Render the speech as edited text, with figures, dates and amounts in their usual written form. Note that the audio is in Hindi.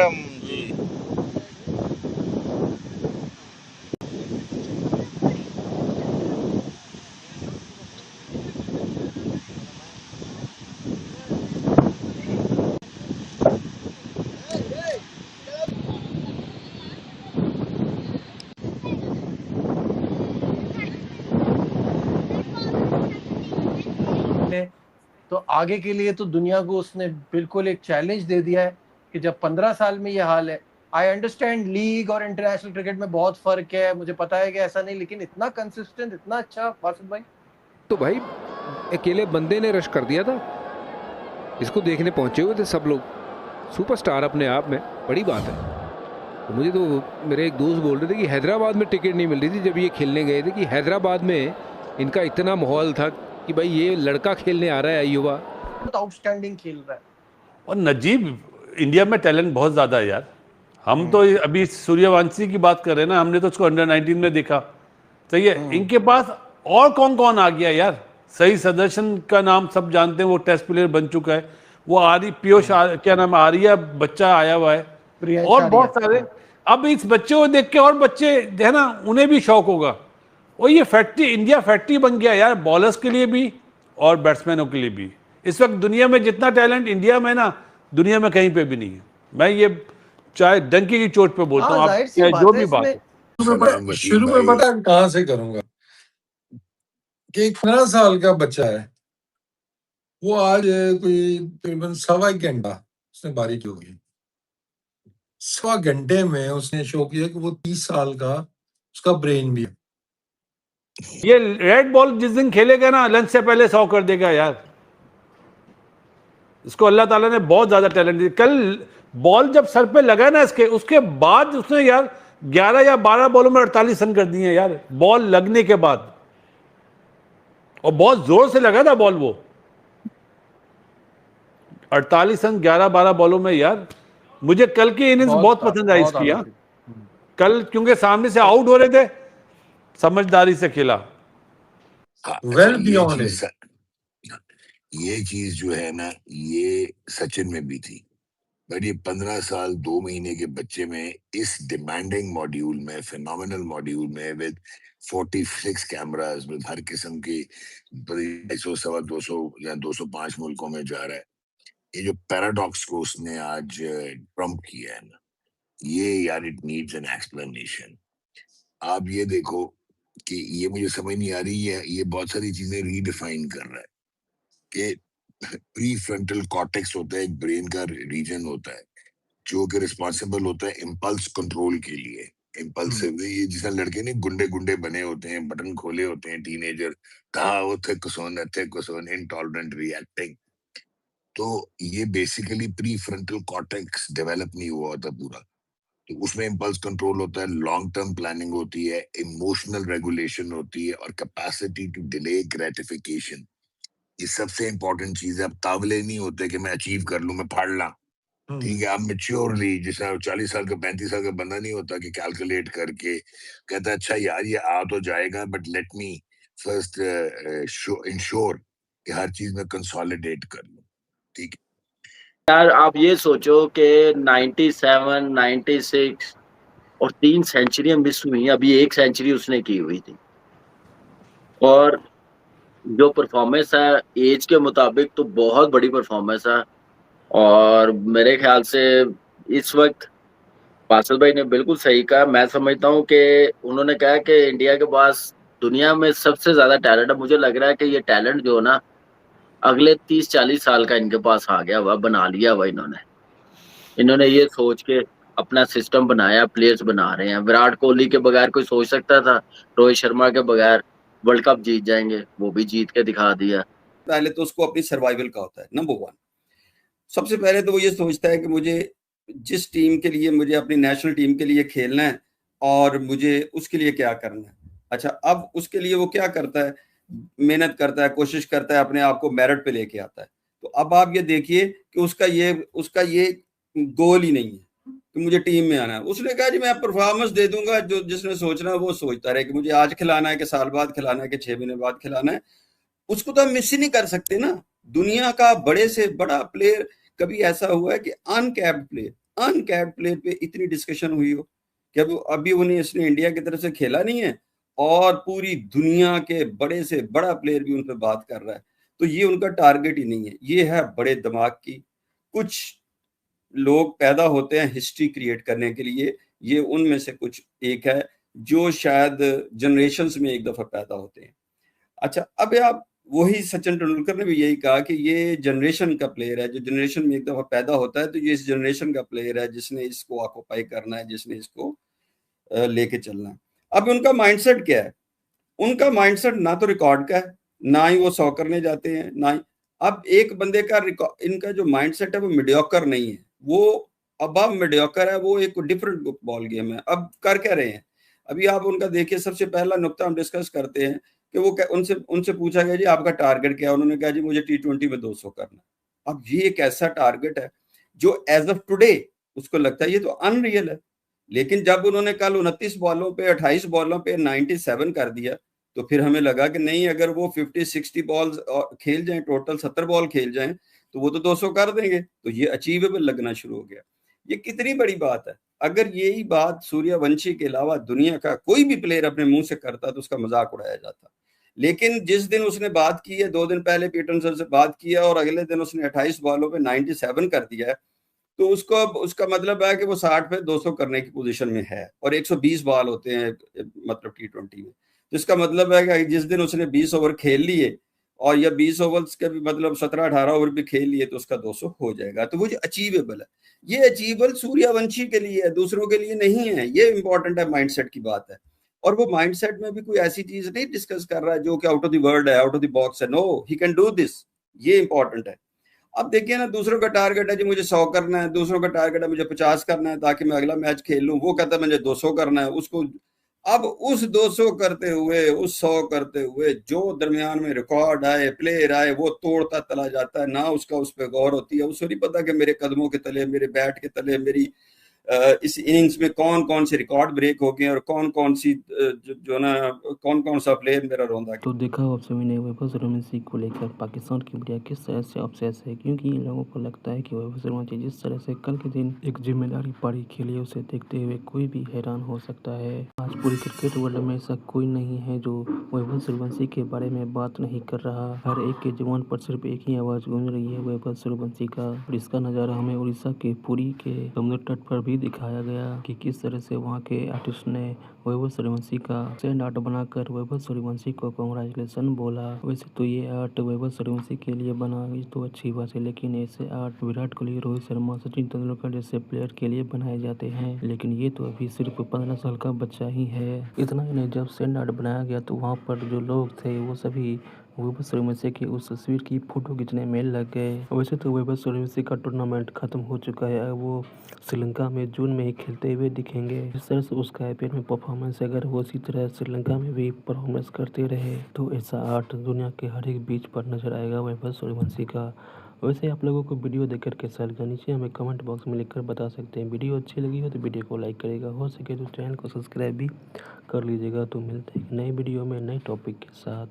वेलकम जी। तो आगे के लिए तो दुनिया को उसने बिल्कुल एक चैलेंज दे दिया है कि जब 15 साल में ये हाल है। आई अंडरस्टैंड लीग और इंटरनेशनल क्रिकेट में बहुत फर्क है, मुझे पता है कि ऐसा नहीं, लेकिन इतना कंसिस्टेंट, इतना अच्छा फासिल भाई। तो भाई अकेले बंदे ने रश कर दिया था, इसको देखने पहुंचे हुए थे सब लोग, सुपरस्टार अपने आप में, बड़ी बात है। तो मुझे तो मेरे एक दोस्त बोल रहे थे कि हैदराबाद में टिकट नहीं मिल रही थी जब ये खेलने गए थे, कि हैदराबाद में इनका इतना माहौल था कि भाई ये लड़का खेलने आ रहा है, युवा बहुत आउटस्टैंडिंग खेल रहा है। और नजीब, इंडिया में टैलेंट बहुत ज़्यादा है यार। हम तो अभी सूर्यवंशी की बात कर रहे हैं ना, हमने तो उसको अंडर 19 में देखा, सही है। इनके पास और कौन कौन आ गया यार। सही सदर्शन का नाम सब जानते हैं, वो टेस्ट प्लेयर बन चुका है। वो पीयूष क्या नाम, आर्या बच्चा आया हुआ है, और बहुत सारे। अब इस बच्चे को देख के और बच्चे है ना, उन्हें भी शौक होगा। और ये फैक्ट्री, इंडिया फैक्ट्री बन गया यार, बॉलर्स के लिए भी और बैट्समैनों के लिए भी। इस वक्त दुनिया में जितना टैलेंट इंडिया में ना, दुनिया में कहीं पे भी नहीं है। मैं ये चाहे डंकी की चोट पे बोलता हूँ, आप जो भी बात है। शुरू में पता कहाँ से करूंगा कि एक 15 साल का बच्चा है, वो आज कोई तकरीबन 1.25 घंटा उसने बारी की होगी। 1.25 घंटे में उसने शो किया कि वो 30 साल का उसका ब्रेन भी है। ये रेड बॉल जिस दिन खेलेगा ना, लंच से पहले 100 कर देगा यार। इसको अल्लाह ताला ने बहुत ज्यादा टैलेंट दिया। कल बॉल जब सर पे लगा ना इसके, उसके बाद उसने यार 11 या 12 बॉलों में 48 रन कर दिए यार, बॉल लगने के बाद। और बहुत जोर से लगा था बॉल, वो 48 रन 11-12 बॉलों में यार। मुझे कल की इनिंग्स बहुत पसंद आई इसकी। कल क्योंकि सामने से आउट हो रहे थे, समझदारी से खेला। वेल बियॉन्ड ये चीज जो है ना, ये सचिन में भी थी, बट ये 15 साल 2 महीने के बच्चे में, इस डिमांडिंग मॉड्यूल में, फिनोमिनल मॉड्यूल में, विद 46 कैमरास, विद हर किस्म की 200, 200 या 205 मुल्कों में जा रहा है। ये जो पैराडॉक्स को उसने आज ट्रम्प किया है ना, ये यार इट नीड्स एन एक्सप्लेनेशन। आप ये देखो कि ये मुझे समझ नहीं आ रही है, ये बहुत सारी चीजें रीडिफाइन कर रहा है कि प्री फ्रंटल कॉर्टेक्स होता है, एक ब्रेन का रीजन होता है जो कि रिस्पॉन्सिबल होता है इम्पल्स कंट्रोल के लिए। इम्पल्सिव, ये जिसमें लड़के नहीं गुंडे गुंडे बने होते हैं, बटन खोले होते हैं, टीनेजर, इंटॉलरेंट, रिएक्टिंग। तो ये basically pre frontal cortex develop नहीं हुआ होता पूरा। तो उसमें इम्पल्स कंट्रोल होता है, लॉन्ग टर्म प्लानिंग होती है, इमोशनल रेगुलेशन होती है, और कैपेसिटी टू डिले ग्रेटिफिकेशन। ये सबसे इंपॉर्टेंट चीज है। अब तावले नहीं होते कि मैं अचीव कर लूं, मैं फाड़ ला, ठीक है। आप मेच्योरली, जैसे 40 साल का 35 साल का बंदा नहीं होता कि कैलकुलेट करके कहता है अच्छा यार ये आ तो जाएगा, but let me first ensure कि हर चीज में कंसोलिडेट कर लूं, ठीक है। यार आप ये सोचो कि 97, 96 और 3 सेंचुरियां मिस हुई, अभी 1 सेंचुरी उसने की हुई थी। और जो परफॉर्मेंस है एज के मुताबिक तो बहुत बड़ी परफॉर्मेंस है। और मेरे ख्याल से इस वक्त फासिल भाई ने बिल्कुल सही कहा। मैं समझता हूँ कि उन्होंने कहा कि इंडिया के पास दुनिया में सबसे ज्यादा टैलेंट है। मुझे लग रहा है कि ये टैलेंट जो ना अगले 30-40 साल का इनके पास आ गया हुआ, बना लिया हुआ इन्होंने ये सोच के अपना सिस्टम बनाया, प्लेयर्स बना रहे हैं। विराट कोहली के बगैर कोई सोच सकता था रोहित शर्मा के बगैर वर्ल्ड कप जीत जाएंगे? वो भी जीत के दिखा दिया। पहले तो उसको अपनी सर्वाइवल का होता है, नंबर 1। सबसे पहले तो वो ये सोचता है कि मुझे जिस टीम के लिए, मुझे अपनी नेशनल टीम के लिए खेलना है और मुझे उसके लिए क्या करना है। अच्छा, अब उसके लिए वो क्या करता है, मेहनत करता है, कोशिश करता है, अपने आप को मेरिट पे लेके आता है। तो अब आप ये देखिए कि उसका ये गोल ही नहीं है कि मुझे टीम में आना है। उसने कहा जी मैं परफॉर्मेंस दे दूंगा, जो जिसने सोचना है वो सोचता रहे कि मुझे आज खिलाना है कि साल बाद खिलाना है कि 6 महीने बाद खिलाना है। उसको तो हम मिस ही नहीं कर सकते ना। दुनिया का बड़े से बड़ा प्लेयर, कभी ऐसा हुआ है कि अनकैप्ड प्लेयर, अनकैप्ड प्लेयर पे इतनी डिस्कशन हुई हो कि अभी उन्हें इसने इंडिया की तरफ से खेला नहीं है और पूरी दुनिया के बड़े से बड़ा प्लेयर भी उन पर बात कर रहा है। तो ये उनका टारगेट ही नहीं है, ये है बड़े दिमाग की। कुछ लोग पैदा होते हैं हिस्ट्री क्रिएट करने के लिए, ये उनमें से कुछ एक है जो शायद जनरेशन्स में एक दफा पैदा होते हैं। अच्छा, अब आप वही सचिन तेंदुलकर ने भी यही कहा कि ये जनरेशन का प्लेयर है, जो जनरेशन में एक दफा पैदा होता है, तो ये इस जनरेशन का प्लेयर है जिसने इसको ऑक्यूपाई करना है, जिसने इसको लेके चलना है। अब उनका माइंडसेट क्या है? उनका माइंडसेट ना तो रिकॉर्ड का है, ना ही वो 100 करने जाते हैं, ना ही अब एक बंदे का इनका जो माइंडसेट है वो मीडियोकर नहीं है, वो अबव मीडियोकर है, वो एक डिफरेंट बॉल गेम है। अब कर क्या रहे हैं? अभी आप उनका देखिए, सबसे पहला नुक्ता हम डिस्कस करते हैं कि वो उनसे उनसे पूछा गया जी आपका टारगेट क्या है? उन्होंने कहा जी मुझे T20 में 200 करना। अब ये एक ऐसा टारगेट है जो एज ऑफ टुडे उसको लगता है ये तो अनरियल है, लेकिन जब उन्होंने कल 29 बॉलों पे 28 बॉलों पे 97 कर दिया तो फिर हमें लगा कि नहीं, अगर वो 50-60 बॉल्स खेल जाएं, टोटल 70 बॉल खेल जाएं तो वो तो 200 कर देंगे। तो ये अचीवेबल लगना शुरू हो गया। ये कितनी बड़ी बात है। अगर यही बात सूर्यवंशी के अलावा दुनिया का कोई भी प्लेयर अपने मुंह से करता तो उसका मजाक उड़ाया जाता। लेकिन जिस दिन उसने बात की है, 2 दिन पहले पीटरसन से बात किया और अगले दिन उसने 28 बॉलों पे 97 कर दिया है, तो उसको उसका मतलब है कि वो 60 पे 200 करने की पोजीशन में है और 120 बॉल होते हैं मतलब T20 में। जिसका मतलब है कि जिस दिन उसने 20 ओवर खेल लिए और या 20 ओवर्स के भी मतलब 17-18 ओवर भी खेल लिए तो उसका 200 हो जाएगा। तो वो जो अचीवेबल है, ये अचीवेबल सूर्यवंशी के लिए है, दूसरों के लिए नहीं है। ये इंपॉर्टेंट है, माइंडसेट की बात है। और वो माइंडसेट में भी कोई ऐसी चीज नहीं डिस्कस कर रहा है जो कि आउट ऑफ द वर्ल्ड है, आउट ऑफ द बॉक्स है। No, he can do this. ये इंपॉर्टेंट है। अब देखिए ना, दूसरों का टारगेट है जी मुझे 100 करना है, दूसरों का टारगेट है मुझे 50 करना है ताकि मैं अगला मैच खेल लूं। वो कहता है मुझे 200 करना है उसको। अब उस 200 करते हुए, उस 100 करते हुए जो दरमियान में रिकॉर्ड आए, प्लेयर आए, वो तोड़ता चला जाता है। ना उसका उस पर गौर होती है, उसको नहीं पता कि मेरे कदमों के तले, मेरे बैट के तले, मेरी इस इनिंग्स में कौन कौन से रिकॉर्ड ब्रेक हो गए और कौन कौन सी जो ना कौन कौन सा प्लेयर मेरा रौंदा। तो देखा आप सभी ने वैभव सूर्यवंशी को लेकर पाकिस्तान की मीडिया किस तरह से ऑब्सेस है, क्योंकि इन लोगों को लगता है कि वैभव सूर्यवंशी जिस तरह से कल के दिन एक जिम्मेदारी पारी खेली, उसे देखते हुए कोई भी हैरान हो सकता है। आज पूरी क्रिकेट वर्ल्ड में ऐसा कोई नहीं है जो वैभव सूर्यवंशी के बारे में बात नहीं कर रहा। हर एक के जुबान पर सिर्फ एक ही आवाज गूंज रही है, वैभव सूर्यवंशी का। और इसका नज़ारा हमें उड़ीसा के पुरी के समुद्र तट पर भी दिखाया गया कि किस तरह से वहाँ के आर्टिस्ट ने वैभव सूर्यवंशी का स्टैंड आर्ट बनाकर वैभव सूर्यवंशी को कांग्रेचुलेसन बोला। वैसे तो ये आर्ट वैभव सूर्यवंशी के लिए बना, ये तो अच्छी बात है, लेकिन ऐसे आर्ट विराट कोहली, रोहित शर्मा, सचिन तेंदुलकर जैसे प्लेयर के लिए बनाए जाते हैं। लेकिन ये तो अभी सिर्फ 15 साल का बच्चा ही है। इतना ही नहीं, जब स्टैंड आर्ट बनाया गया तो वहाँ पर जो लोग थे वो सभी वैभव सूर्यवंशी की उस तस्वीर की फोटो खींचने में लग गए। वैसे तो वैभव सूर्यवंशी का टूर्नामेंट खत्म हो चुका है, वो श्रीलंका में जून में ही खेलते हुए दिखेंगे। इस तरह से उसका IPL में परफॉर्मेंस, अगर वो इसी तरह श्रीलंका में भी परफॉर्मेंस करते रहे तो ऐसा आर्ट दुनिया के हर एक बीच पर नजर आएगा वैभव सूर्यवंशी का। वैसे आप लोगों को वीडियो देखकर कैसा लगा, नीचे हमें कमेंट बॉक्स में लिखकर बता सकते हैं। वीडियो अच्छी लगी हो तो वीडियो को लाइक करेगा, हो सके तो चैनल को सब्सक्राइब भी कर लीजिएगा। तो मिलते हैं नई वीडियो में नए टॉपिक के साथ।